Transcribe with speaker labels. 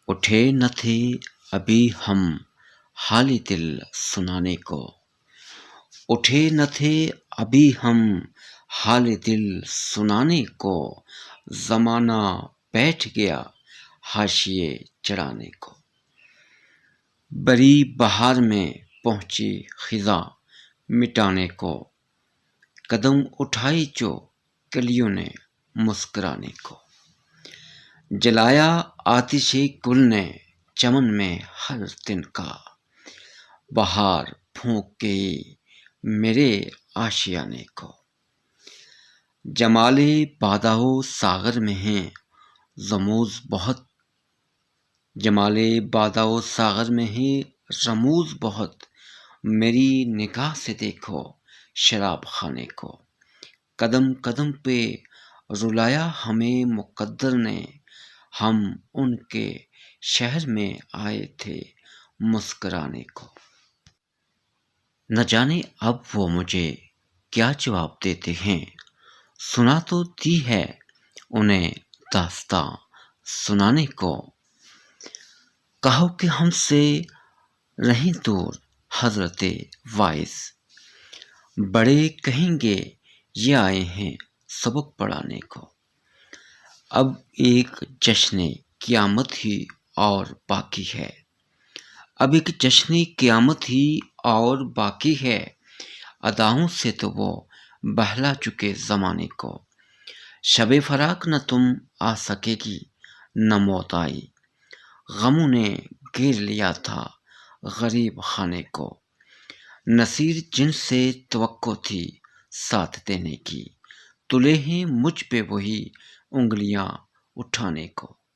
Speaker 1: اٹھے نہ تھے ابھی ہم حال دل سنانے کو، اٹھے نہ تھے ابھی ہم حال دل سنانے کو، زمانہ بیٹھ گیا حاشیے چڑھانے کو۔ بری بہار میں پہنچی خزاں مٹانے کو، قدم اٹھائی جو کلیوں نے مسکرانے کو۔ جلایا آتش گل نے چمن میں ہر دن کا، بہار پھونک گئی میرے آشیانے کو۔ جمال بادہ و ساغر میں ہیں رموز بہت، جمال بادہ و ساغر میں ہے رموز بہت، میری نگاہ سے دیکھو شراب خانے کو۔ قدم قدم پہ رلایا ہمیں مقدر نے، ہم ان کے شہر میں آئے تھے مسکرانے کو۔ نہ جانے اب وہ مجھے کیا جواب دیتے ہیں، سنا تو دی ہے انہیں داستاں سنانے کو۔ کہو کہ ہم سے رہیں دور حضرت واعظ، بڑے کہیں گے یہ آئے ہیں سبق پڑھانے کو۔ اب ایک جشن قیامت ہی اور باقی ہے، اب ایک جشن قیامت ہی اور باقی ہے، اداؤں سے تو وہ بہلا چکے زمانے کو۔ شب فراق نہ تم آ سکے گی نہ موت آئی، غموں نے گھیر لیا تھا غریب خانے کو۔ نصیر جن سے توقع تھی ساتھ دینے کی، تلے ہیں مجھ پہ وہی انگلیاں اٹھانے کو۔